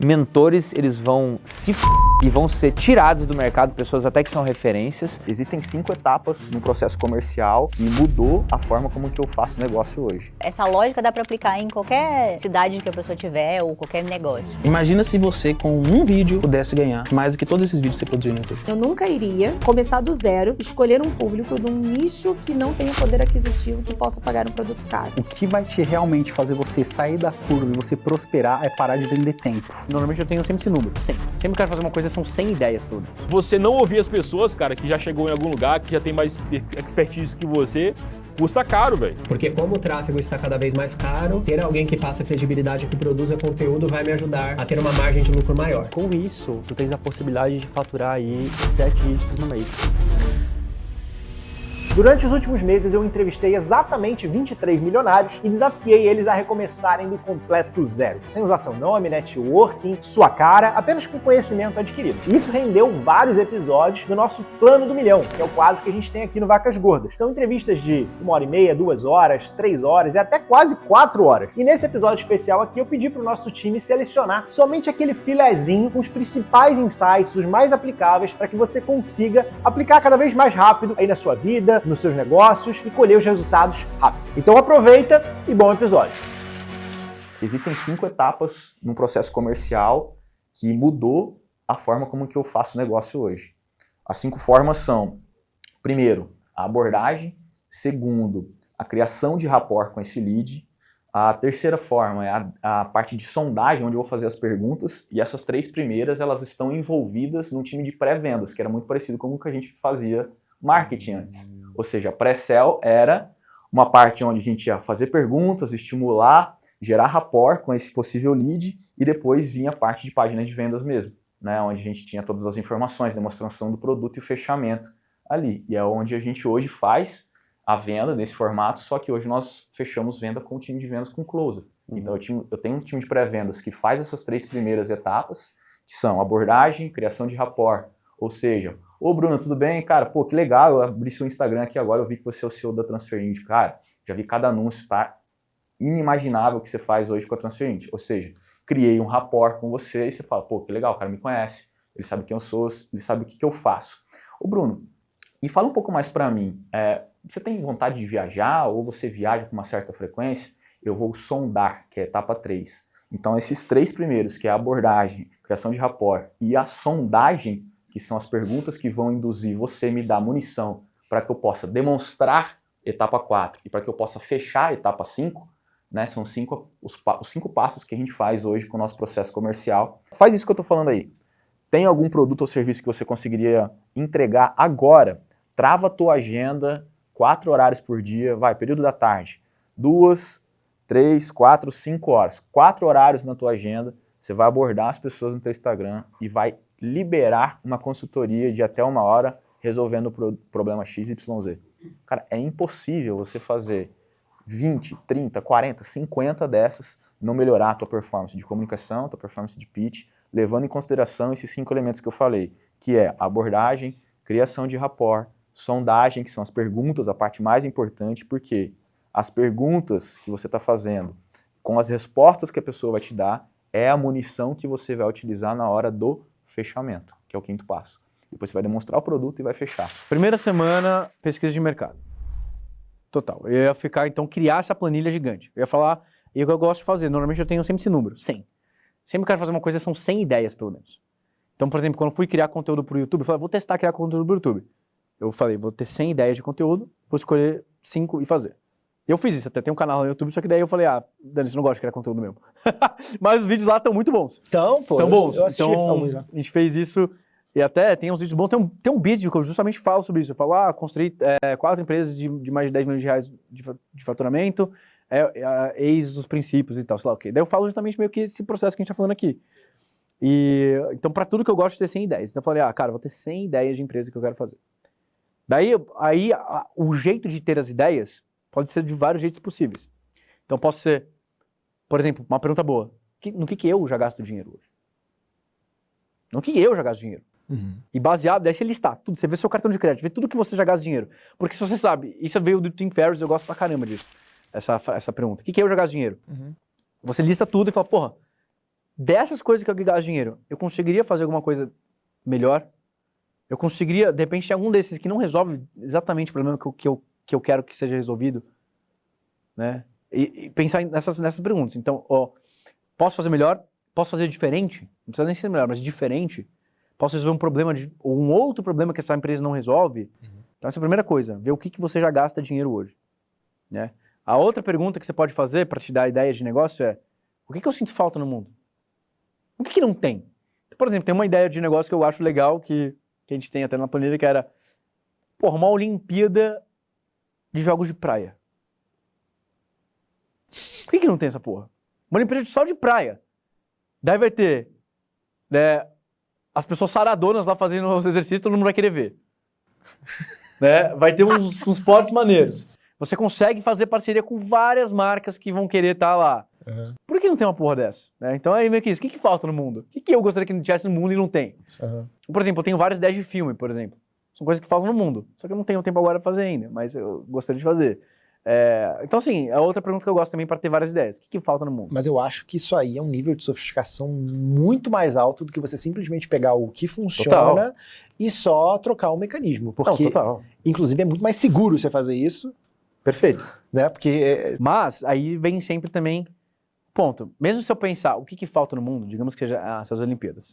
Mentores, eles vão e vão ser tirados do mercado, pessoas até que são referências. Existem 5 etapas no processo comercial que mudou a forma como que eu faço negócio hoje. Essa lógica dá para aplicar em qualquer cidade que a pessoa tiver ou qualquer negócio. Imagina se você com um vídeo pudesse ganhar mais do que todos esses vídeos que você produziu no YouTube. Eu nunca iria começar do zero, escolher um público de um nicho que não tenha poder aquisitivo que possa pagar um produto caro. O que vai te realmente fazer você sair da curva e você prosperar é parar de vender tempo. Normalmente eu tenho sempre esse número, 100. Sempre que eu quero fazer uma coisa, são 100 ideias, pelo menos. Você não ouvir as pessoas, cara, que já chegou em algum lugar, que já tem mais expertise que você, custa caro, velho. Porque como o tráfego está cada vez mais caro, ter alguém que passa credibilidade, que produza conteúdo, vai me ajudar a ter uma margem de lucro maior. Com isso, tu tens a possibilidade de faturar aí 7 dígitos no mês. Durante os últimos meses eu entrevistei exatamente 23 milionários e desafiei eles a recomeçarem do completo zero, sem usar seu nome, networking, sua cara, apenas com conhecimento adquirido. E isso rendeu vários episódios do nosso Plano do Milhão, que é o quadro que a gente tem aqui no Vacas Gordas. São entrevistas de 1h30, 2 horas, 3 horas e até quase 4 horas. E nesse episódio especial aqui eu pedi pro nosso time selecionar somente aquele filezinho com os principais insights, os mais aplicáveis, para que você consiga aplicar cada vez mais rápido aí na sua vida, nos seus negócios e colher os resultados rápido. Então aproveita e bom episódio. Existem 5 etapas no processo comercial que mudou a forma como que eu faço negócio hoje. As 5 formas são, primeiro, a abordagem, segundo, a criação de rapport com esse lead, a terceira forma é a parte de sondagem, onde eu vou fazer as perguntas, e essas 3 primeiras elas estão envolvidas num time de pré-vendas, que era muito parecido com o que a gente fazia marketing antes. Ou seja, a pré-sell era uma parte onde a gente ia fazer perguntas, estimular, gerar rapport com esse possível lead e depois vinha a parte de página de vendas mesmo, né? Onde a gente tinha todas as informações, demonstração do produto e o fechamento ali. E é onde a gente hoje faz a venda nesse formato, só que hoje nós fechamos venda com o time de vendas com closer. Então eu tenho um time de pré-vendas que faz essas 3 primeiras etapas, que são abordagem, criação de rapport, ou seja, ô Bruno, tudo bem? Cara, pô, que legal, eu abri seu Instagram aqui agora, eu vi que você é o CEO da Transferint. Cara, já vi cada anúncio, tá inimaginável que você faz hoje com a Transferint. Ou seja, criei um rapport com você e você fala, pô, que legal, o cara me conhece, ele sabe quem eu sou, ele sabe o que eu faço. Ô Bruno, e fala um pouco mais pra mim, você tem vontade de viajar ou você viaja com uma certa frequência? Eu vou sondar, que é a etapa 3. Então esses 3 primeiros, que é a abordagem, criação de rapport e a sondagem, que são as perguntas que vão induzir você a me dar munição para que eu possa demonstrar etapa 4 e para que eu possa fechar a etapa 5, né? São os 5 passos que a gente faz hoje com o nosso processo comercial. Faz isso que eu estou falando aí. Tem algum produto ou serviço que você conseguiria entregar agora? Trava a tua agenda, 4 horários por dia, período da tarde, 2, 3, 4, 5 horas. 4 horários na tua agenda, você vai abordar as pessoas no teu Instagram e vai liberar uma consultoria de até 1 hora resolvendo o problema XYZ. Cara, é impossível você fazer 20, 30, 40, 50 dessas não melhorar a tua performance de comunicação, a tua performance de pitch, levando em consideração esses 5 elementos que eu falei, que é abordagem, criação de rapport, sondagem, que são as perguntas, a parte mais importante, porque as perguntas que você está fazendo com as respostas que a pessoa vai te dar é a munição que você vai utilizar na hora do fechamento, que é o 5º passo. Depois você vai demonstrar o produto e vai fechar. Primeira semana, pesquisa de mercado. Total. Eu ia ficar, então, criar essa planilha gigante. Eu ia falar, e o que eu gosto de fazer, normalmente eu tenho sempre esse número, 100. Sempre que eu quero fazer uma coisa, são 100 ideias, pelo menos. Então, por exemplo, quando eu fui criar conteúdo para o YouTube, eu falei, vou testar criar conteúdo para o YouTube. Eu falei, vou ter 100 ideias de conteúdo, vou escolher 5 e fazer. Eu fiz isso, até tem um canal no YouTube, só que daí eu falei, Dani, você não gosta de criar conteúdo mesmo. Mas os vídeos lá estão muito bons. Então, pô, estão bons. Eu assisti, então, a gente fez isso e até tem uns vídeos bons. Tem um vídeo que eu justamente falo sobre isso. Eu falo, construí 4 empresas de mais de 10 milhões de reais de faturamento, eis os princípios e tal, sei lá o quê. Daí eu falo justamente meio que esse processo que a gente tá falando aqui. E, então, para tudo que eu gosto de ter 100 ideias. Então eu falei, cara, vou ter 100 ideias de empresa que eu quero fazer. Daí, o jeito de ter as ideias pode ser de vários jeitos possíveis. Então posso ser, por exemplo, uma pergunta boa. No que eu já gasto dinheiro hoje? No que eu já gasto dinheiro? E baseado, daí você listar tudo, você vê seu cartão de crédito, vê tudo que você já gasta dinheiro. Porque se você sabe, isso veio do Tim Ferriss, eu gosto pra caramba disso, essa pergunta. O que eu já gasto dinheiro? Você lista tudo e fala, porra, dessas coisas que eu gasto dinheiro, eu conseguiria fazer alguma coisa melhor? Eu conseguiria, de repente, algum desses que não resolve exatamente o problema que eu quero que seja resolvido, né? E pensar nessas perguntas. Então, posso fazer melhor? Posso fazer diferente? Não precisa nem ser melhor, mas diferente? Posso resolver um problema, ou um outro problema que essa empresa não resolve? Então, essa é a primeira coisa. Ver o que você já gasta dinheiro hoje, né? A outra pergunta que você pode fazer para te dar ideia de negócio é: o que eu sinto falta no mundo? O que não tem? Então, por exemplo, tem uma ideia de negócio que eu acho legal, que a gente tem até na planilha, que era, uma Olimpíada de jogos de praia. Por que não tem essa porra? Uma Olimpíada só de praia. Daí vai ter, né, as pessoas saradonas lá fazendo os exercícios, todo mundo vai querer ver. Né? Vai ter uns esportes maneiros. Você consegue fazer parceria com várias marcas que vão querer estar lá. Uhum. Por que não tem uma porra dessa? Né? Então é meio que isso. O que falta no mundo? O que eu gostaria que tivesse no mundo e não tem? Uhum. Por exemplo, eu tenho várias ideias de filme, por exemplo. São coisas que faltam no mundo. Só que eu não tenho tempo agora para fazer ainda, mas eu gostaria de fazer. Então, assim, é outra pergunta que eu gosto também para ter várias ideias. O que falta no mundo? Mas eu acho que isso aí é um nível de sofisticação muito mais alto do que você simplesmente pegar o que funciona e só trocar o mecanismo. Porque, inclusive, é muito mais seguro você fazer isso. Perfeito. Né? Porque... Mas aí vem sempre também, ponto, mesmo se eu pensar o que falta no mundo, digamos que seja essas Olimpíadas,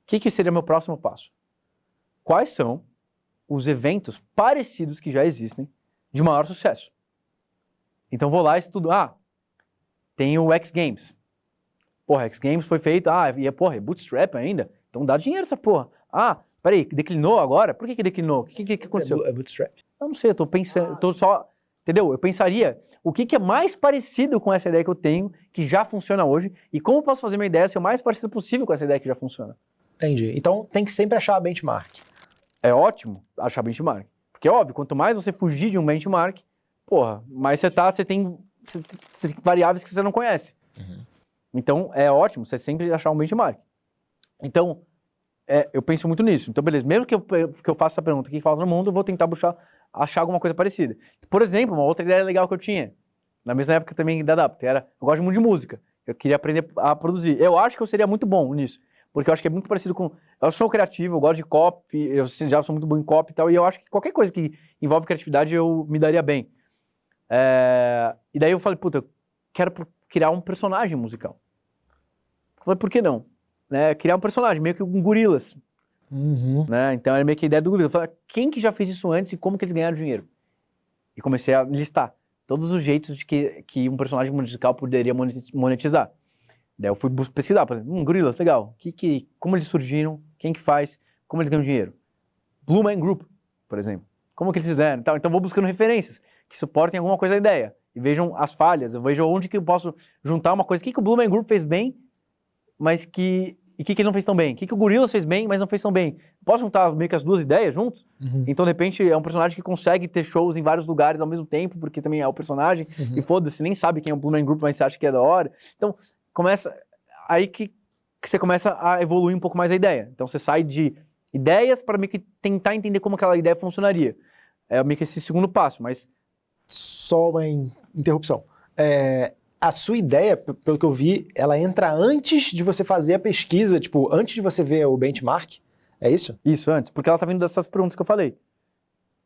o que seria meu próximo passo? Quais são os eventos parecidos que já existem de maior sucesso? Então vou lá e estudo, tem o X Games. Porra, X Games foi feito, é bootstrap ainda, então dá dinheiro essa porra. Peraí, declinou agora? Por que declinou? O que aconteceu? É bootstrap? Eu não sei, eu tô pensando, eu tô só... Entendeu? Eu pensaria o que é mais parecido com essa ideia que eu tenho, que já funciona hoje, e como eu posso fazer minha ideia ser o mais parecido possível com essa ideia que já funciona. Entendi. Então tem que sempre achar a benchmark. É ótimo achar benchmark. Porque é óbvio, quanto mais você fugir de um benchmark, mais você tem variáveis que você não conhece. Uhum. Então é ótimo você sempre achar um benchmark. Então, eu penso muito nisso. Então, beleza, mesmo que eu faça essa pergunta, o que falta no mundo, eu vou tentar achar alguma coisa parecida. Por exemplo, uma outra ideia legal que eu tinha, na mesma época também da DAP, era, eu gosto muito de música, eu queria aprender a produzir. Eu acho que eu seria muito bom nisso, porque eu acho que é muito parecido com... Eu sou criativo, eu gosto de copy, eu já sou muito bom em copy e tal, e eu acho que qualquer coisa que envolve criatividade eu me daria bem. E daí eu falei, eu quero criar um personagem musical. Eu falei, por que não? Criar um personagem, meio que um Gorillaz. Uhum. Né? Então era meio que a ideia do Gorillaz. Eu falei, quem que já fez isso antes e como que eles ganharam dinheiro? E comecei a listar todos os jeitos de que um personagem musical poderia monetizar. Daí eu fui pesquisar, por exemplo, Gorillaz, legal. Como eles surgiram, quem que faz, como eles ganham dinheiro. Blue Man Group, por exemplo. Como que eles fizeram? Então vou buscando referências que suportem alguma coisa da ideia. E vejam as falhas, eu vejo onde que eu posso juntar uma coisa. O que o Blue Man Group fez bem, mas o que ele não fez tão bem? O que o Gorillaz fez bem, mas não fez tão bem? Posso juntar meio que as duas ideias juntos? Uhum. Então, de repente, é um personagem que consegue ter shows em vários lugares ao mesmo tempo, porque também é o personagem, e foda-se, nem sabe quem é o Blue Man Group, mas você acha que é da hora. Então, começa... Aí que você começa a evoluir um pouco mais a ideia. Então, você sai de ideias para meio que tentar entender como aquela ideia funcionaria. É meio que esse segundo passo, mas... Só uma interrupção. A sua ideia, pelo que eu vi, ela entra antes de você fazer a pesquisa, tipo, antes de você ver o benchmark, é isso? Isso, antes, porque ela tá vindo dessas perguntas que eu falei.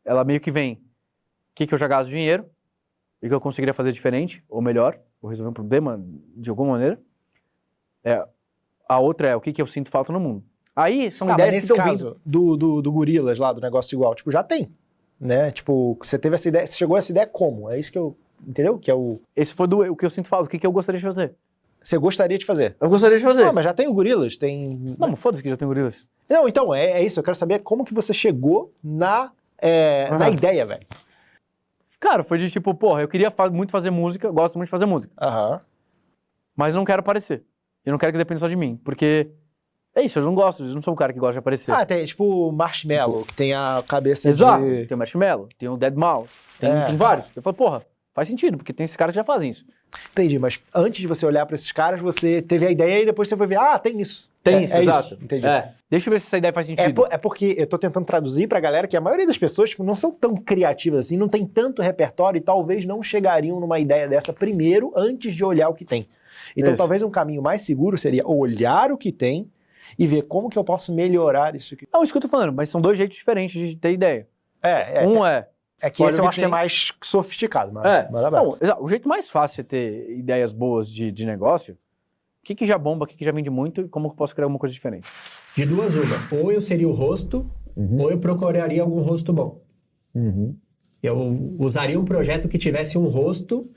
Ela meio que vem, o que eu já gasto dinheiro, e que eu conseguiria fazer diferente, ou melhor, ou resolver um problema de alguma maneira. A outra é o que eu sinto falta no mundo. Aí são ideias mas nesse que estão caso, vindo... do Gorillaz lá, do negócio igual, tipo, já tem, né? Tipo, você teve essa ideia, você chegou a essa ideia como? É isso que eu... Entendeu? Que é o... Esse foi o que eu sinto falta, o que eu gostaria de fazer. Você gostaria de fazer? Eu gostaria de fazer. Mas já tem o Gorillaz, tem... Não, foda-se que já tem o Gorillaz. Não, então, é isso, eu quero saber como que você chegou na ideia, velho. Cara, foi de tipo, eu queria muito fazer música, gosto muito de fazer música. Aham. Mas não quero aparecer. Eu não quero que dependa só de mim, porque... É isso, eu não gosto, eu não sou o cara que gosta de aparecer. Tem tipo Marshmello, que tem a cabeça Exato, de... tem o Marshmello, tem o Deadmau5, tem vários. Eu falo, faz sentido, porque tem esses caras que já fazem isso. Entendi, mas antes de você olhar pra esses caras, você teve a ideia e depois você foi ver, tem isso. Tem isso, exato. Isso. Entendi. Deixa eu ver se essa ideia faz sentido. É porque eu tô tentando traduzir pra galera que a maioria das pessoas não são tão criativas assim, não tem tanto repertório e talvez não chegariam numa ideia dessa primeiro, antes de olhar o que tem. Então, Isso. talvez um caminho mais seguro seria olhar o que tem e ver como que eu posso melhorar isso aqui. Não, isso que eu tô falando, mas são dois jeitos diferentes de ter ideia. Um é que olha esse o eu que acho que é tem. mais sofisticado. Mas Não, o jeito mais fácil de ter ideias boas de negócio, o que já bomba, o que já vende muito e como eu posso criar alguma coisa diferente. De duas uma, ou eu seria o rosto, ou eu procuraria algum rosto bom. Eu usaria um projeto que tivesse um rosto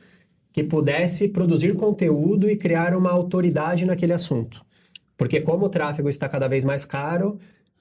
que pudesse produzir conteúdo e criar uma autoridade naquele assunto. Porque como o tráfego está cada vez mais caro,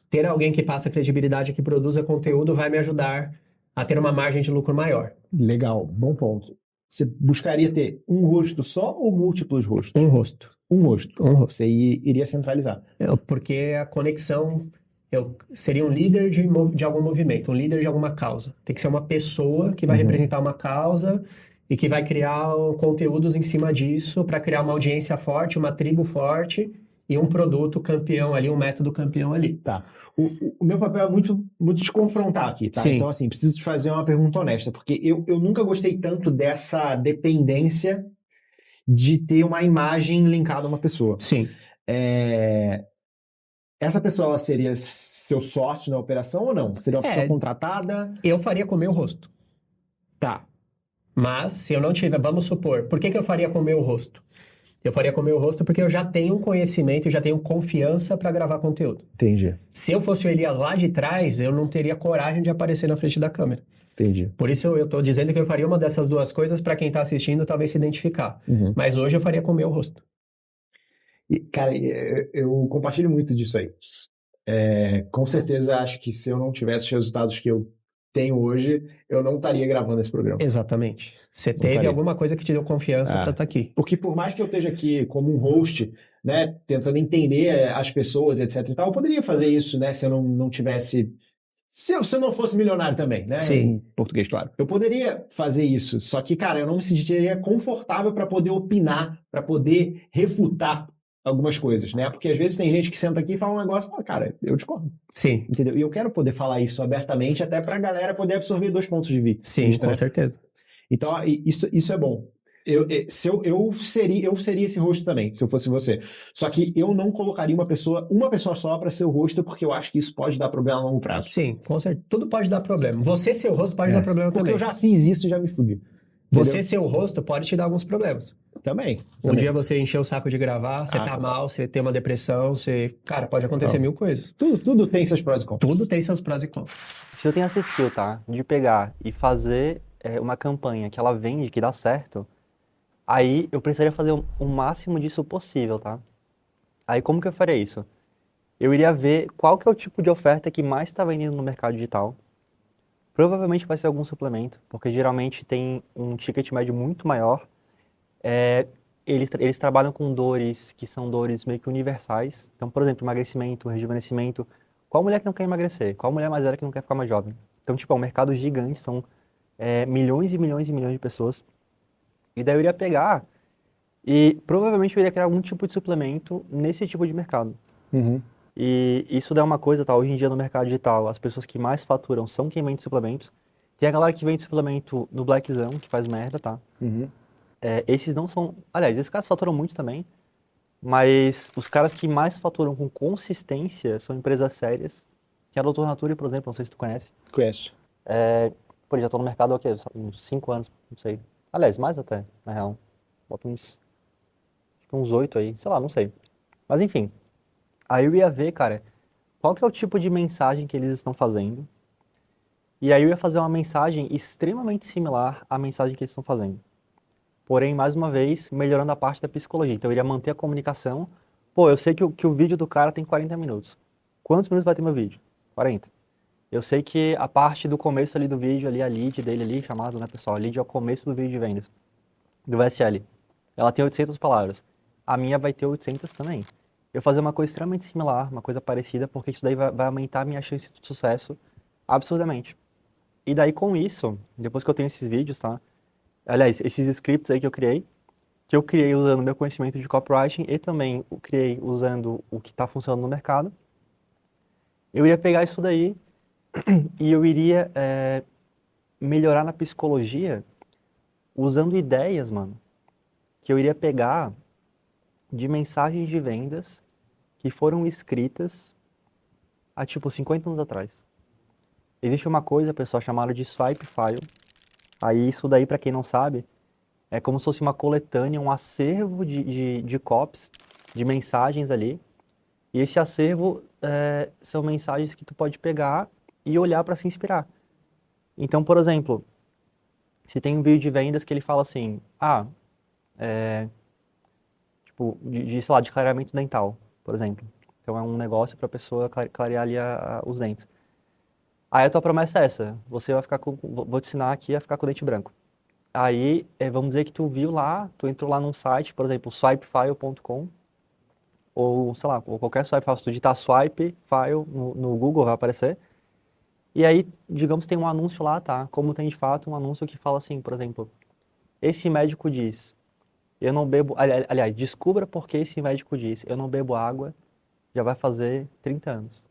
ter alguém que passa credibilidade, que produza conteúdo, vai me ajudar a ter uma margem de lucro maior. Legal, bom ponto. Você buscaria ter um rosto só ou múltiplos rostos? Um rosto. Um rosto. Um rosto. Você iria centralizar. Porque a conexão... Eu seria um líder de algum movimento, um líder de alguma causa. Tem que ser uma pessoa que vai representar uma causa e que vai criar conteúdos em cima disso para criar uma audiência forte, uma tribo forte e um produto campeão ali, um método campeão ali. Tá. O meu papel é muito te confrontar aqui, tá? Sim. Então, assim, preciso te fazer uma pergunta honesta, porque eu nunca gostei tanto dessa dependência de ter uma imagem linkada a uma pessoa. Sim. Essa pessoa ela seria seu sócio na operação ou não? Seria uma pessoa contratada? Eu faria com o meu rosto. Tá. Mas, se eu não tiver... Vamos supor, por que eu faria com o meu rosto? Eu faria com o meu rosto porque eu já tenho um conhecimento, eu já tenho confiança para gravar conteúdo. Entendi. Se eu fosse o Elias lá de trás, eu não teria coragem de aparecer na frente da câmera. Entendi. Por isso eu tô dizendo que eu faria uma dessas duas coisas para quem tá assistindo talvez se identificar. Mas hoje eu faria com o meu rosto. E, cara, eu compartilho muito disso aí. Com certeza acho que se eu não tivesse os resultados que eu tenho hoje, eu não estaria gravando esse programa. Exatamente. Você teve alguma coisa que te deu confiança para estar aqui. Porque por mais que eu esteja aqui como um host, né, tentando entender as pessoas, etc e tal, eu poderia fazer isso, né, se eu não tivesse... Se eu não fosse milionário também, né? Sim. Em português, claro. Eu poderia fazer isso, só que, cara, eu não me sentiria confortável para poder opinar, para poder refutar algumas coisas, né? Porque às vezes tem gente que senta aqui e fala um negócio e fala, cara, eu discordo. Sim. Entendeu? E eu quero poder falar isso abertamente até pra galera poder absorver dois pontos de vista. Sim, com né? certeza. Então, isso é bom. Eu seria esse rosto também, se eu fosse você. Só que eu não colocaria uma pessoa só para ser o rosto, porque eu acho que isso pode dar problema a longo prazo. Sim, com certeza. Tudo pode dar problema. Você ser o rosto pode dar problema porque também. eu já fiz isso e já me fudi. Você ser o rosto pode te dar alguns problemas. Também. Um dia você encheu o saco de gravar, você tá mal, você tem uma depressão, Cara, pode acontecer mil coisas. Tudo tem seus prós e contras. Tudo tem seus prós e contras. Se eu tenho essa skill, tá? De pegar e fazer uma campanha que ela vende, que dá certo, aí eu precisaria fazer o máximo disso possível, tá? Aí como que eu faria isso? Eu iria ver qual que é o tipo de oferta que mais está vendendo no mercado digital. Provavelmente vai ser algum suplemento, porque geralmente tem um ticket médio muito maior. Eles trabalham com dores que são dores meio que universais. Então, por exemplo, emagrecimento, rejuvenescimento. Qual mulher que não quer emagrecer? Qual mulher mais velha que não quer ficar mais jovem? Então, tipo, é um mercado gigante, são milhões e milhões e milhões de pessoas. E daí eu iria pegar e provavelmente eu iria criar algum tipo de suplemento nesse tipo de mercado. E isso dá uma coisa, tá? Hoje em dia no mercado digital, as pessoas que mais faturam são quem vende suplementos. Tem a galera que vende suplemento no Blackzão, que faz merda, tá? Esses não são... Aliás, esses caras faturam muito também, mas os caras que mais faturam com consistência são empresas sérias, que é a Doutor Natura, por exemplo, não sei se tu conhece. Conheço. Pô, já tô no mercado há uns 5 anos, não sei. Aliás, mais até, na real. Bota uns 8 aí, sei lá, não sei. Mas enfim, aí eu ia ver, cara, qual que é o tipo de mensagem que eles estão fazendo. E aí eu ia fazer uma mensagem extremamente similar à mensagem que eles estão fazendo. Porém, mais uma vez, melhorando a parte da psicologia. Então eu iria manter a comunicação. Pô, eu sei que o vídeo do cara tem 40 minutos. Quantos minutos vai ter meu vídeo? 40. Eu sei que a parte do começo ali do vídeo, ali, a lead dele ali, chamado, né, pessoal? A lead é o começo do vídeo de vendas, do VSL. Ela tem 800 palavras. A minha vai ter 800 também. Eu fazer uma coisa extremamente similar, uma coisa parecida, porque isso daí vai aumentar a minha chance de sucesso absurdamente. E daí com isso, depois que eu tenho esses vídeos, tá? Aliás, esses scripts aí que eu criei usando meu conhecimento de copywriting e também o criei usando o que está funcionando no mercado, eu ia pegar isso daí e eu iria melhorar na psicologia usando ideias, mano. Que eu iria pegar de mensagens de vendas que foram escritas há, tipo, 50 anos atrás. Existe uma coisa, pessoal, chamada de swipe file. Aí isso daí, para quem não sabe, é como se fosse uma coletânea, um acervo de copies, de mensagens ali. E esse acervo são mensagens que tu pode pegar e olhar para se inspirar. Então, por exemplo, se tem um vídeo de vendas que ele fala assim, tipo, sei lá, de clareamento dental, por exemplo. Então é um negócio para a pessoa clarear ali os dentes. Aí a tua promessa é essa, você vai ficar vou te ensinar aqui a ficar com o dente branco. Aí, vamos dizer que tu viu lá, tu entrou lá num site, por exemplo, swipefile.com, ou, sei lá, ou qualquer swipe file, se tu digitar swipe file no Google, vai aparecer. E aí, digamos, tem um anúncio lá, tá? Como tem de fato um anúncio que fala assim, por exemplo, esse médico diz, eu não bebo, aliás, descubra por que esse médico diz, eu não bebo água, já vai fazer 30 anos.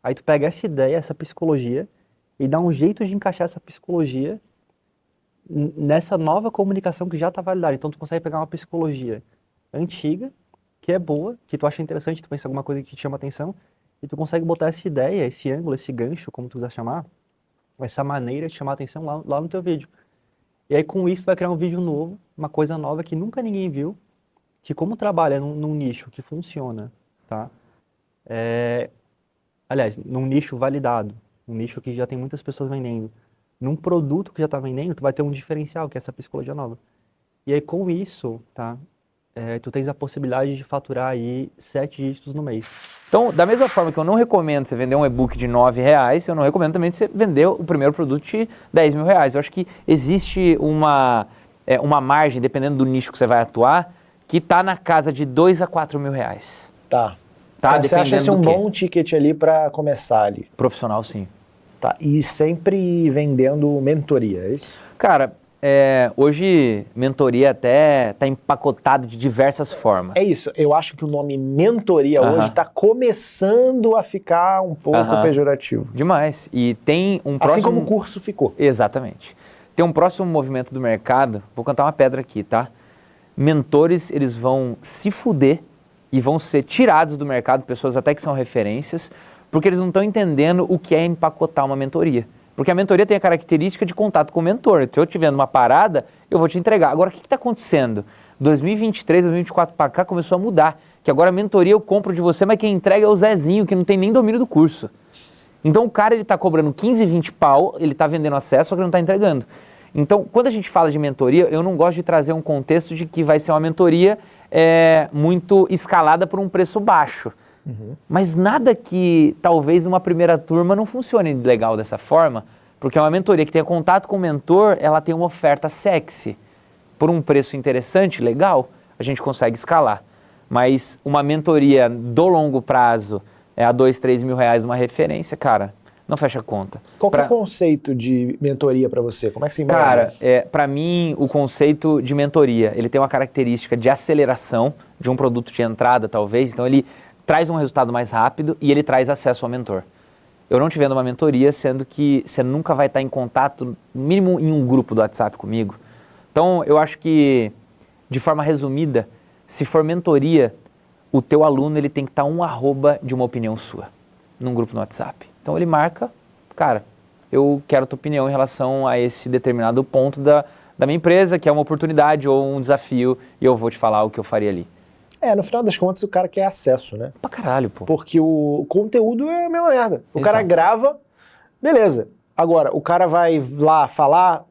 Aí tu pega essa ideia, essa psicologia, e dá um jeito de encaixar essa psicologia nessa nova comunicação que já está validada. Então tu consegue pegar uma psicologia antiga, que é boa, que tu acha interessante, tu pensa em alguma coisa que te chama atenção, e tu consegue botar essa ideia, esse ângulo, esse gancho, como tu quiser chamar, essa maneira de chamar atenção lá no teu vídeo. E aí com isso tu vai criar um vídeo novo, uma coisa nova que nunca ninguém viu, que como trabalha num nicho que funciona, tá? Aliás, num nicho validado, um nicho que já tem muitas pessoas vendendo, num produto que já está vendendo, tu vai ter um diferencial, que é essa psicologia nova. E aí com isso, tá? Tu tens a possibilidade de faturar aí 7 dígitos no mês. Então, da mesma forma que eu não recomendo você vender um e-book de R$9, eu não recomendo também você vender o primeiro produto de R$10.000. Eu acho que existe uma margem, dependendo do nicho que você vai atuar, que está na casa de R$2.000 a R$4.000. Tá. Tá, Então, você acha esse um bom ticket ali para começar ali? Profissional, sim. Tá. E sempre vendendo mentoria, é isso? Cara, hoje mentoria até está empacotada de diversas formas. É isso. Eu acho que o nome mentoria hoje está começando a ficar um pouco pejorativo. Demais. E tem um próximo... Assim como o curso ficou. Exatamente. Tem um próximo movimento do mercado, vou cantar uma pedra aqui, tá? Mentores, eles vão se fuder e vão ser tirados do mercado, pessoas até que são referências, porque eles não estão entendendo o que é empacotar uma mentoria. Porque a mentoria tem a característica de contato com o mentor. Se eu estiver numa parada, eu vou te entregar. Agora, o que está acontecendo? 2023, 2024 para cá começou a mudar. Que agora a mentoria eu compro de você, mas quem entrega é o Zezinho, que não tem nem domínio do curso. Então o cara, ele está cobrando 15, 20 pau, ele está vendendo acesso, só que não está entregando. Então, quando a gente fala de mentoria, eu não gosto de trazer um contexto de que vai ser uma mentoria muito escalada por um preço baixo. Mas nada que talvez uma primeira turma não funcione legal dessa forma, porque uma mentoria que tenha contato com o mentor, ela tem uma oferta sexy. Por um preço interessante, legal, a gente consegue escalar. Mas uma mentoria do longo prazo, a R$2.000, R$3.000 uma referência, cara, não fecha conta. Qual que é o conceito de mentoria para você? Como é que você imagina? Cara, para mim, o conceito de mentoria, ele tem uma característica de aceleração de um produto de entrada, talvez. Então, ele traz um resultado mais rápido e ele traz acesso ao mentor. Eu não te vendo uma mentoria, sendo que você nunca vai estar em contato, mínimo em um grupo do WhatsApp comigo. Então, eu acho que, de forma resumida, se for mentoria, o teu aluno ele tem que estar um arroba de uma opinião sua, num grupo no WhatsApp. Então, ele marca, cara, eu quero a tua opinião em relação a esse determinado ponto da minha empresa, que é uma oportunidade ou um desafio, e eu vou te falar o que eu faria ali. No final das contas, o cara quer acesso, né? Pra caralho, pô. Porque o conteúdo é a mesma merda. O cara grava, beleza. Agora, o cara vai lá falar,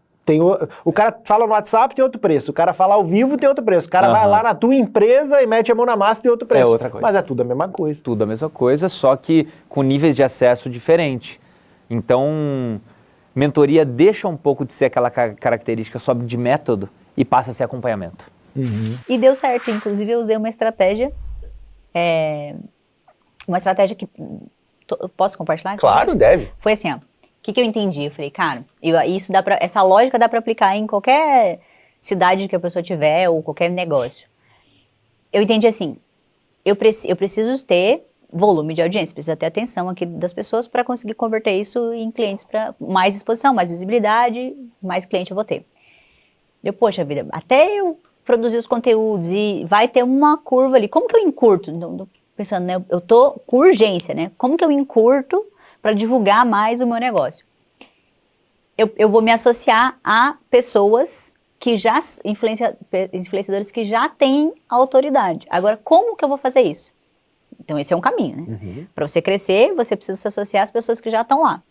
o cara fala no WhatsApp, tem outro preço. O cara fala ao vivo, tem outro preço. O cara vai lá na tua empresa e mete a mão na massa, tem outro preço. É outra coisa. Mas é tudo a mesma coisa. Tudo a mesma coisa, só que com níveis de acesso diferentes. Então, mentoria deixa um pouco de ser aquela característica só de método e passa a ser acompanhamento. E deu certo, inclusive eu usei uma estratégia que... Posso compartilhar? Claro, deve. Foi assim, ó, o que eu entendi? Eu falei, cara, essa lógica dá pra aplicar em qualquer cidade que a pessoa tiver ou qualquer negócio. Eu entendi assim, eu preciso ter volume de audiência, precisa ter atenção aqui das pessoas para conseguir converter isso em clientes, para mais exposição, mais visibilidade, mais cliente eu vou ter. Poxa vida, até eu produzir os conteúdos e vai ter uma curva ali. Como que eu encurto? Então, pensando, né? Eu tô com urgência, né? Como que eu encurto para divulgar mais o meu negócio? Eu vou me associar a pessoas que já, influenciadores que já têm autoridade. Agora, como que eu vou fazer isso? Então, esse é um caminho, né? Para você crescer, você precisa se associar às pessoas que já estão lá.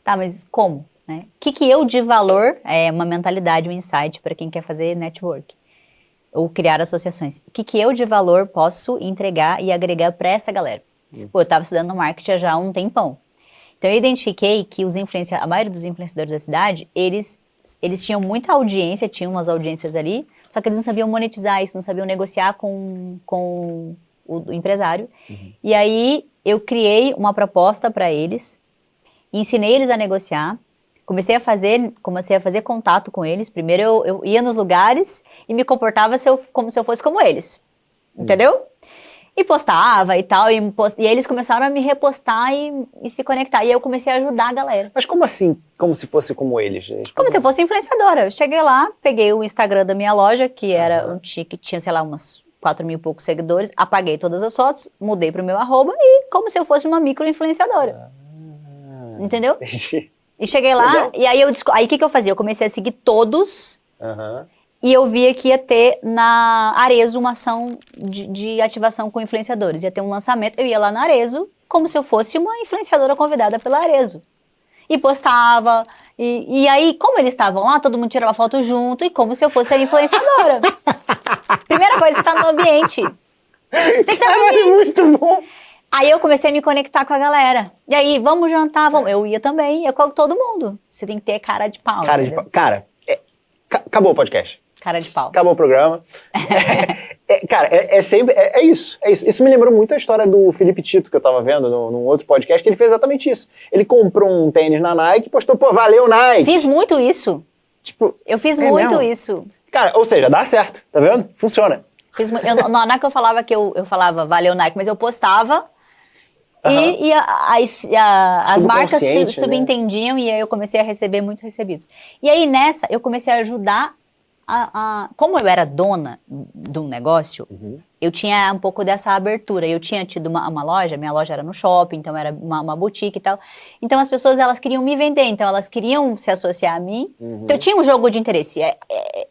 Tá, mas como? Né? O que eu de valor, é uma mentalidade, um insight para quem quer fazer network, ou criar associações. O que eu de valor posso entregar e agregar para essa galera? Pô, eu estava estudando marketing já há um tempão. Então, eu identifiquei que a maioria dos influenciadores da cidade, eles tinham muita audiência, tinham umas audiências ali, só que eles não sabiam monetizar isso, não sabiam negociar com o empresário. E aí, eu criei uma proposta para eles, ensinei eles a negociar, comecei a fazer contato com eles. Primeiro, eu ia nos lugares e me comportava como se eu fosse como eles, entendeu? E postava e tal, e aí eles começaram a me repostar e se conectar. E aí eu comecei a ajudar a galera. Mas como assim, como se fosse como eles, gente? Como se eu fosse influenciadora. Eu cheguei lá, peguei o Instagram da minha loja, que era que tinha, sei lá, umas 4 mil e poucos seguidores, apaguei todas as fotos, mudei pro meu @, e como se eu fosse uma micro-influenciadora. Entendeu? Entendi. E cheguei lá, e aí o que eu fazia? Eu comecei a seguir todos, e eu via que ia ter na Arezzo uma ação de ativação com influenciadores. Ia ter um lançamento, eu ia lá na Arezzo, como se eu fosse uma influenciadora convidada pela Arezzo. E postava, e aí, como eles estavam lá, todo mundo tirava foto junto, e como se eu fosse a influenciadora. Primeira coisa, tá no ambiente. Tem que estar no ambiente. Muito bom. Aí eu comecei a me conectar com a galera. E aí, vamos jantar, vamos. Eu ia também, ia com todo mundo. Você tem que ter cara de pau, entendeu? Cara, acabou o podcast. Cara de pau. Acabou o programa. Sempre, é isso. Isso me lembrou muito a história do Felipe Tito, que eu tava vendo num outro podcast, que ele fez exatamente isso. Ele comprou um tênis na Nike e postou, pô, valeu, Nike. Fiz muito isso. Tipo, eu fiz muito mesmo? isso. Cara, ou seja, dá certo, tá vendo? Funciona. Não é que eu falava eu falava valeu, Nike, mas eu postava e as marcas subentendiam, né? E aí eu comecei a receber muito recebidos. E aí nessa, eu comecei a ajudar como eu era dona de um negócio, eu tinha um pouco dessa abertura. Eu tinha tido uma loja, minha loja era no shopping, então era uma boutique e tal. Então as pessoas, elas queriam me vender, então elas queriam se associar a mim. Então eu tinha um jogo de interesse.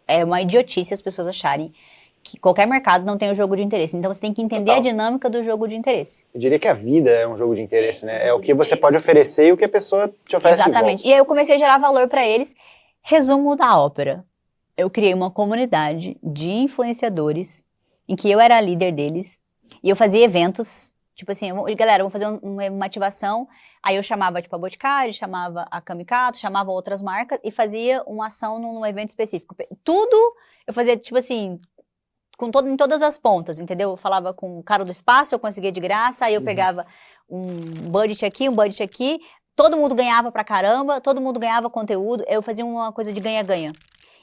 É uma idiotice as pessoas acharem que qualquer mercado não tem um jogo de interesse. Então você tem que entender a dinâmica do jogo de interesse. Eu diria que a vida é um jogo de interesse, né? É o que você pode oferecer e o que a pessoa te oferece. Exatamente. E aí eu comecei a gerar valor para eles. Resumo da ópera. Eu criei uma comunidade de influenciadores em que eu era a líder deles e eu fazia eventos, tipo assim, galera, vamos fazer uma ativação, aí eu chamava tipo a Boticário, chamava a Kamikato, chamava outras marcas e fazia uma ação num evento específico. Tudo eu fazia tipo assim, em todas as pontas, entendeu? Eu falava com o cara do espaço, eu conseguia de graça, aí eu pegava um budget aqui, todo mundo ganhava pra caramba, todo mundo ganhava conteúdo, eu fazia uma coisa de ganha-ganha.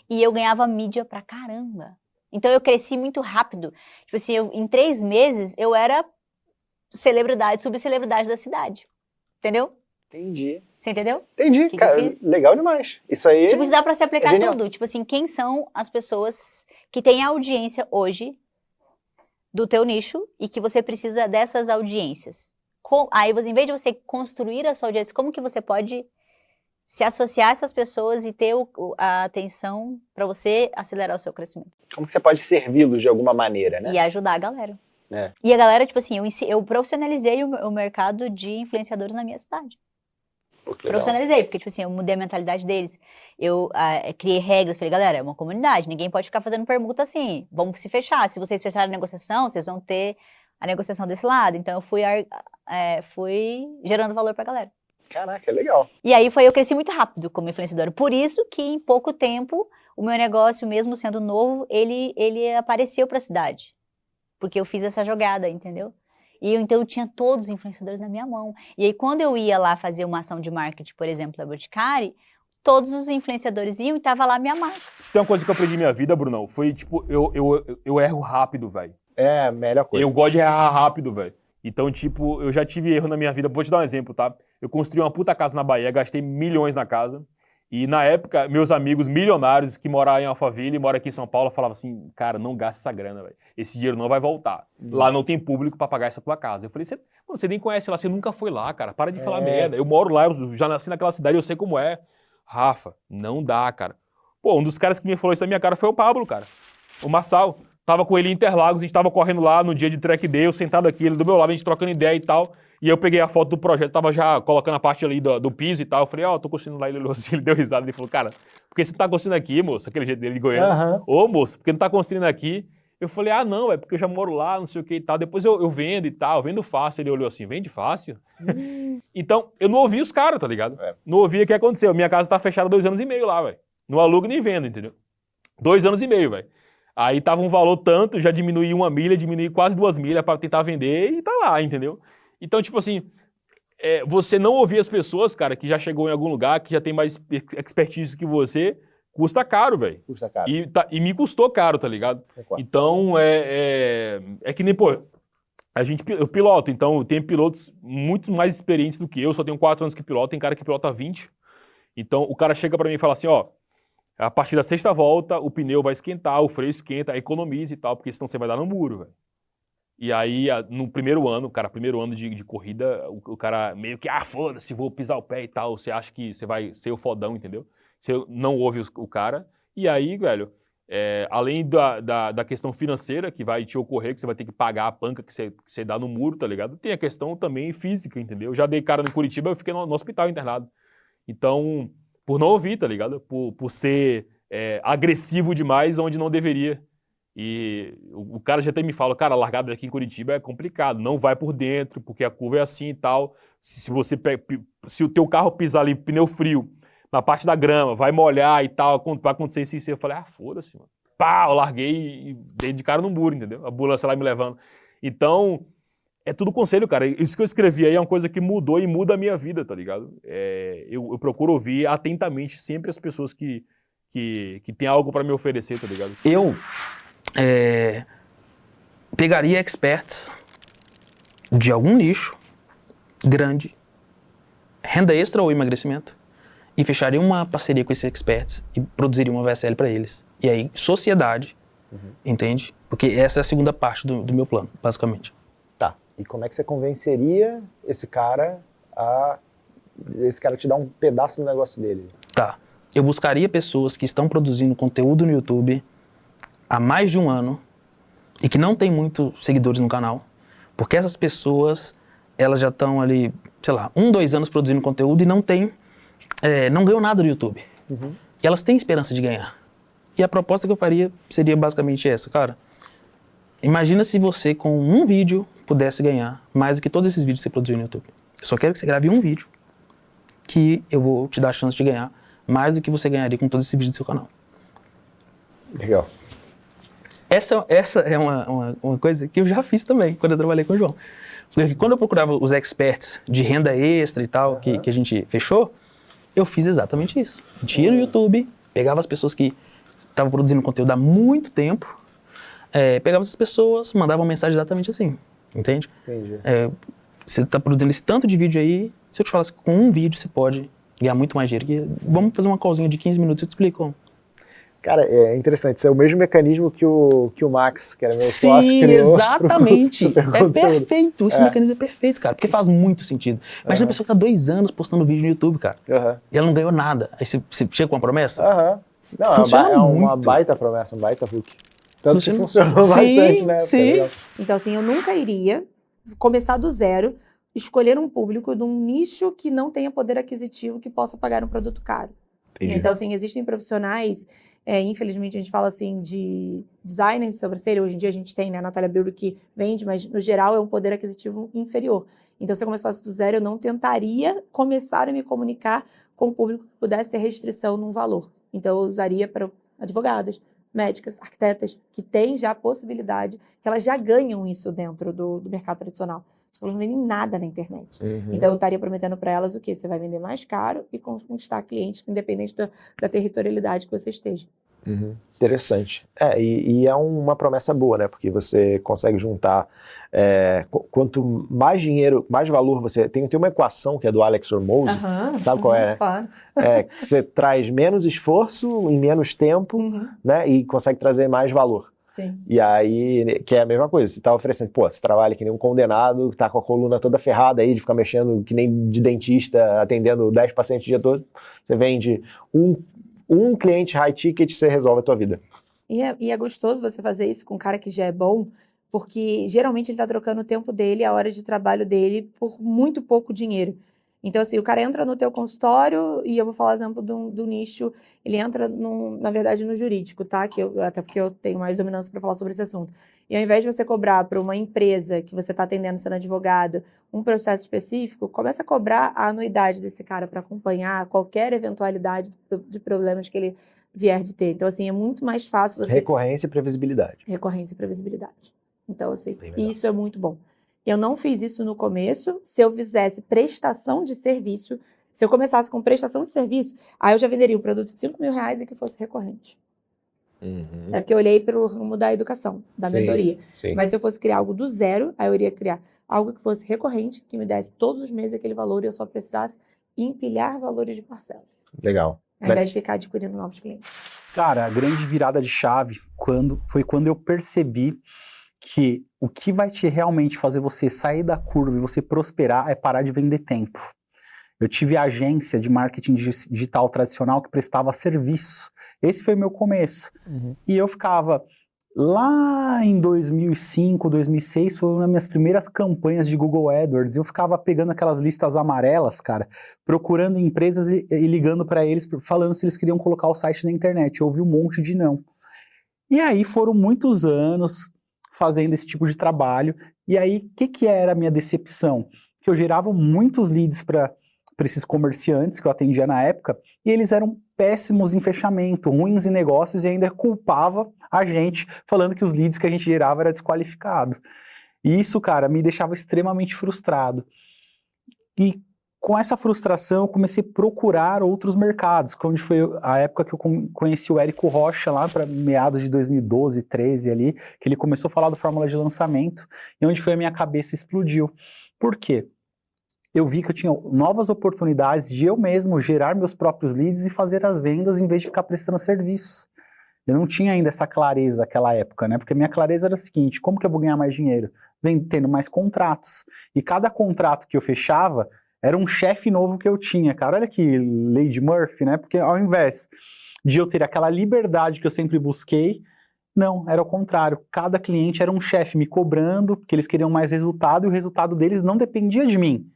E eu ganhava mídia pra caramba. Então eu cresci muito rápido. Tipo assim, em 3 meses eu era celebridade, subcelebridade da cidade. Entendeu? Entendi. Você entendeu? Entendi. Que cara, eu fiz? Legal demais. Isso aí. Tipo, isso dá pra se aplicar genial. tudo. Tipo assim, quem são as pessoas que têm audiência hoje do teu nicho e que você precisa dessas audiências? Aí, em vez de você construir a sua audiência, como que você pode se associar a essas pessoas e ter a atenção para você acelerar o seu crescimento? Como que você pode servi-los de alguma maneira, né? E ajudar a galera. É. E a galera, tipo assim, eu profissionalizei o mercado de influenciadores na minha cidade. Profissionalizei, porque, tipo assim, eu mudei a mentalidade deles. Eu criei regras, falei, galera, é uma comunidade, ninguém pode ficar fazendo permuta assim, vamos se fechar. Se vocês fecharem a negociação, vocês vão ter a negociação desse lado. Então, eu fui gerando valor pra galera. Caraca, é legal. E aí eu cresci muito rápido como influenciadora. Por isso que em pouco tempo, o meu negócio, mesmo sendo novo, ele apareceu pra cidade. Porque eu fiz essa jogada, entendeu? E então eu tinha todos os influenciadores na minha mão. E aí quando eu ia lá fazer uma ação de marketing, por exemplo, da Boticário, todos os influenciadores iam e tava lá a minha marca. Se tem uma coisa que eu aprendi na minha vida, Brunão, foi tipo, eu erro rápido, velho. É a melhor coisa. Eu gosto de errar rápido, velho. Então, tipo, eu já tive erro na minha vida. Vou te dar um exemplo, tá? Eu construí uma puta casa na Bahia, gastei milhões na casa. E na época, meus amigos milionários que moravam em Alphaville e moram aqui em São Paulo falavam assim, cara, não gasta essa grana, velho. Esse dinheiro não vai voltar. Lá não tem público pra pagar essa tua casa. Eu falei, você nem conhece lá, você nunca foi lá, cara. Para de falar merda. Eu moro lá, eu já nasci naquela cidade, eu sei como é. Rafa, não dá, cara. Pô, um dos caras que me falou isso na minha cara foi o Pablo, cara. O Massal. Tava com ele em Interlagos, a gente tava correndo lá no dia de track day, eu sentado aqui, ele do meu lado, a gente trocando ideia e tal. E eu peguei a foto do projeto, tava já colocando a parte ali do piso e tal. Eu falei, tô construindo lá, ele olhou assim, ele deu risada, ele falou, cara, por que você tá construindo aqui, moço? Aquele jeito dele de Goiânia. Ô, moço, por que não tá construindo aqui? Eu falei, não, é porque eu já moro lá, não sei o que e tal. Depois eu vendo e tal, vendo fácil. Ele olhou assim, vende fácil? Então, eu não ouvi os caras, tá ligado? Não ouvi o que aconteceu. Minha casa tá fechada 2 anos e meio lá, velho. Não alugo nem vendo, entendeu? 2 anos e meio, velho. Aí tava um valor tanto, já diminuí 1 milha, diminuí quase 2 milhas pra tentar vender e tá lá, entendeu? Então, tipo assim, você não ouvir as pessoas, cara, que já chegou em algum lugar, que já tem mais expertise que você, custa caro, velho. Custa caro. E me custou caro, tá ligado? Então, é que nem, pô, eu piloto, então eu tenho pilotos muito mais experientes do que eu, só tenho 4 anos que piloto, tem cara que pilota 20. Então, o cara chega pra mim e fala assim, a partir da 6ª volta, o pneu vai esquentar, o freio esquenta, economiza e tal, porque senão você vai dar no muro, velho. E aí, no primeiro ano, primeiro ano de corrida, o cara meio que, foda-se, vou pisar o pé e tal, você acha que você vai ser o fodão, entendeu? Você não ouve o cara. E aí, velho, além da questão financeira que vai te ocorrer, que você vai ter que pagar a panca que você dá no muro, tá ligado? Tem a questão também física, entendeu? Eu já dei cara em Curitiba, eu fiquei no hospital internado. Então, por não ouvir, tá ligado? Por ser agressivo demais onde não deveria. E o cara já até me fala, cara, a largada aqui em Curitiba é complicado, não vai por dentro, porque a curva é assim e tal. Se o teu carro pisar ali, pneu frio, na parte da grama, vai molhar e tal, vai acontecer isso e isso. Eu falei, foda-se, mano. Pá, eu larguei e dei de cara no muro, entendeu? A ambulância lá me levando. Então, é tudo conselho, cara. Isso que eu escrevi aí é uma coisa que mudou e muda a minha vida, tá ligado? Eu procuro ouvir atentamente sempre as pessoas que têm algo pra me oferecer, tá ligado? Eu pegaria experts de algum nicho grande, renda extra ou emagrecimento, e fecharia uma parceria com esses experts e produziria uma VSL para eles. E aí, sociedade, entende? Porque essa é a segunda parte do meu plano, basicamente. Tá. E como é que você convenceria esse cara a te dar um pedaço do negócio dele? Tá. Eu buscaria pessoas que estão produzindo conteúdo no YouTube há mais de 1 ano e que não tem muitos seguidores no canal, porque essas pessoas, elas já estão ali, sei lá, 1, 2 anos produzindo conteúdo e não ganham nada do YouTube. E elas têm esperança de ganhar. E a proposta que eu faria seria basicamente essa, cara. Imagina se você com um vídeo pudesse ganhar mais do que todos esses vídeos que você produziu no YouTube. Eu só quero que você grave um vídeo que eu vou te dar a chance de ganhar mais do que você ganharia com todos esses vídeos do seu canal. Legal. Essa é uma coisa que eu já fiz também, quando eu trabalhei com o João. Porque quando eu procurava os experts de renda extra e tal, que a gente fechou, eu fiz exatamente isso. A gente ia no YouTube, pegava as pessoas que estavam produzindo conteúdo há muito tempo, pegava essas pessoas, mandava uma mensagem exatamente assim, entende? Entendi. Você está produzindo esse tanto de vídeo aí, se eu te falasse que com um vídeo você pode ganhar muito mais dinheiro, vamos fazer uma callzinha de 15 minutos e eu te explico como. Cara, é interessante, isso é o mesmo mecanismo que o Max, que era meu sócio, criou. Sim, exatamente. É perfeito, esse mecanismo é perfeito, cara, porque faz muito sentido. Imagina a pessoa que tá 2 anos postando vídeo no YouTube, cara, e ela não ganhou nada. Aí você chega com uma promessa? Não, é uma baita promessa, um baita hook. Tanto que funcionou bastante, né? Sim. Então, assim, eu nunca iria começar do zero, escolher um público de um nicho que não tenha poder aquisitivo que possa pagar um produto caro. Entendi. Então, assim, existem profissionais, infelizmente a gente fala assim de designer de sobrancelha, hoje em dia a gente tem, né, a Natália Bilbro que vende, mas no geral é um poder aquisitivo inferior. Então, se eu começasse do zero, eu não tentaria começar a me comunicar com o público que pudesse ter restrição num valor. Então, eu usaria para advogadas, médicas, arquitetas, que têm já a possibilidade, que elas já ganham isso dentro do mercado tradicional. Elas não vendem nada na internet. Então, eu estaria prometendo para elas o quê? Você vai vender mais caro e conquistar clientes, independente da territorialidade que você esteja. Interessante. E é uma promessa boa, né? Porque você consegue juntar, quanto mais dinheiro, mais valor você tem uma equação que é do Alex Hormozi, sabe qual é? Claro. Que você traz menos esforço em menos tempo, né? E consegue trazer mais valor. Sim. E aí, que é a mesma coisa, você tá oferecendo, você trabalha que nem um condenado, tá com a coluna toda ferrada aí, de ficar mexendo que nem de dentista, atendendo 10 pacientes o dia todo, você vende um cliente high ticket, você resolve a tua vida. E é gostoso você fazer isso com um cara que já é bom, porque geralmente ele tá trocando o tempo dele, a hora de trabalho dele, por muito pouco dinheiro. Então, assim, o cara entra no teu consultório, e eu vou falar exemplo do nicho, ele entra, na verdade, no jurídico, tá? Até porque eu tenho mais dominância para falar sobre esse assunto. E ao invés de você cobrar para uma empresa que você está atendendo sendo advogado um processo específico, começa a cobrar a anuidade desse cara para acompanhar qualquer eventualidade de problemas que ele vier de ter. Então, assim, é muito mais fácil você... Recorrência e previsibilidade. Recorrência e previsibilidade. Então, assim, isso é muito bom. Eu não fiz isso no começo. Se eu fizesse prestação de serviço, se eu começasse com prestação de serviço, aí eu já venderia um produto de R$5.000 e que fosse recorrente. É porque eu olhei pelo ramo da educação, da mentoria. Sim. Mas se eu fosse criar algo do zero, aí eu iria criar algo que fosse recorrente, que me desse todos os meses aquele valor e eu só precisasse empilhar valores de parcela. Legal. Ao invés de ficar adquirindo novos clientes. Cara, a grande virada de chave foi quando eu percebi que o que vai te realmente fazer você sair da curva e você prosperar é parar de vender tempo. Eu tive agência de marketing digital tradicional que prestava serviço. Esse foi o meu começo. E eu ficava... Lá em 2005, 2006, foi uma das minhas primeiras campanhas de Google AdWords. Eu ficava pegando aquelas listas amarelas, cara, procurando empresas e ligando para eles, falando se eles queriam colocar o site na internet. Eu ouvi um monte de não. E aí foram muitos anos fazendo esse tipo de trabalho. E aí, o que era a minha decepção? Que eu gerava muitos leads para esses comerciantes que eu atendia na época, e eles eram péssimos em fechamento, ruins em negócios, e ainda culpava a gente, falando que os leads que a gente gerava era desqualificado. E isso, cara, me deixava extremamente frustrado. E com essa frustração, eu comecei a procurar outros mercados, onde foi a época que eu conheci o Érico Rocha, lá para meados de 2012, 13 ali, que ele começou a falar do fórmula de lançamento, e onde foi a minha cabeça explodiu. Por quê? Eu vi que eu tinha novas oportunidades de eu mesmo gerar meus próprios leads e fazer as vendas em vez de ficar prestando serviço. Eu não tinha ainda essa clareza naquela época, né? Porque a minha clareza era a seguinte: como que eu vou ganhar mais dinheiro? Tendo mais contratos. E cada contrato que eu fechava era um chefe novo que eu tinha, cara. Olha que Lady Murphy, né? Porque ao invés de eu ter aquela liberdade que eu sempre busquei, não, era o contrário. Cada cliente era um chefe me cobrando, porque eles queriam mais resultado, e o resultado deles não dependia de mim.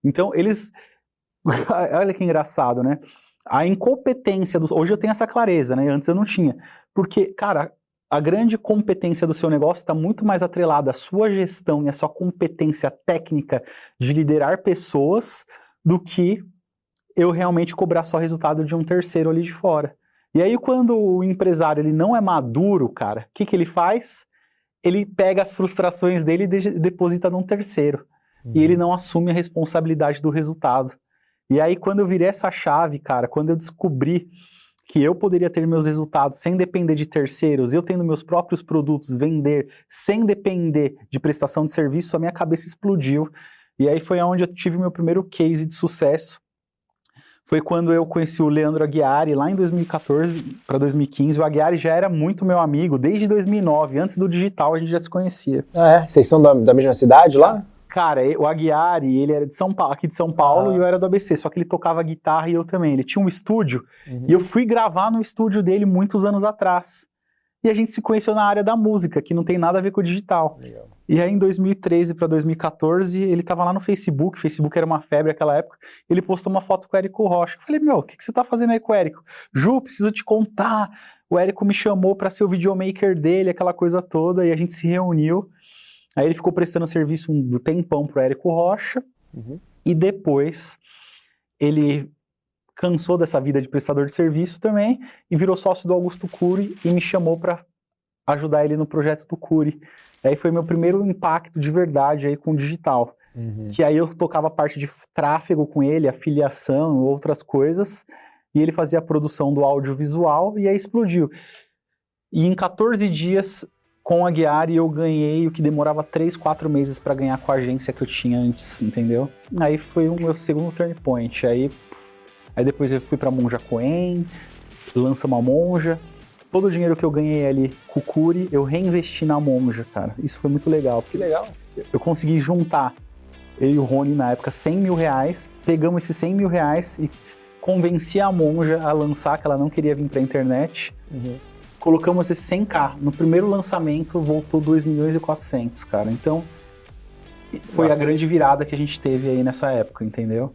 Então, eles... Olha que engraçado, né? A incompetência dos... Hoje eu tenho essa clareza, né? Antes eu não tinha. Porque, cara, a grande competência do seu negócio está muito mais atrelada à sua gestão e à sua competência técnica de liderar pessoas do que eu realmente cobrar só resultado de um terceiro ali de fora. E aí, quando o empresário ele não é maduro, cara, o que ele faz? Ele pega as frustrações dele e deposita num terceiro. E ele não assume a responsabilidade do resultado. E aí, quando eu virei essa chave, cara, quando eu descobri que eu poderia ter meus resultados sem depender de terceiros, eu tendo meus próprios produtos, vender sem depender de prestação de serviço, a minha cabeça explodiu. E aí foi onde eu tive meu primeiro case de sucesso. Foi quando eu conheci o Leandro Aguiari, lá em 2014 para 2015. O Aguiari já era muito meu amigo, desde 2009, antes do digital a gente já se conhecia. Vocês são da mesma cidade lá? Cara, o Aguiari, ele era de São Paulo, aqui de São Paulo, e eu era do ABC, só que ele tocava guitarra e eu também. Ele tinha um estúdio, e eu fui gravar no estúdio dele muitos anos atrás. E a gente se conheceu na área da música, que não tem nada a ver com o digital. Legal. E aí, em 2013 para 2014, ele estava lá no Facebook era uma febre naquela época, ele postou uma foto com o Érico Rocha. Eu falei, meu, o que você tá fazendo aí com o Érico? Ju, preciso te contar. O Érico me chamou para ser o videomaker dele, aquela coisa toda, e a gente se reuniu. Aí ele ficou prestando serviço do tempão pro Érico Rocha, e depois ele cansou dessa vida de prestador de serviço também, e virou sócio do Augusto Cury, e me chamou para ajudar ele no projeto do Cury. Aí foi meu primeiro impacto de verdade aí com o digital, que aí eu tocava a parte de tráfego com ele, afiliação, outras coisas, e ele fazia a produção do audiovisual e aí explodiu. E em 14 dias, com a Ghiari, eu ganhei o que demorava 3, 4 meses para ganhar com a agência que eu tinha antes, entendeu? Aí foi o meu segundo turn point. Aí depois eu fui pra Monja Coen, lança uma Monja. Todo o dinheiro que eu ganhei ali com o Curi, eu reinvesti na Monja, cara. Isso foi muito legal. Que legal. Eu consegui juntar, eu e o Rony na época, 100 mil reais. Pegamos esses 100 mil reais e convenci a Monja a lançar, que ela não queria vir pra internet. Colocamos esse 100k. No primeiro lançamento, voltou 2 milhões e 400, cara. Então, foi a grande virada que a gente teve aí nessa época, entendeu?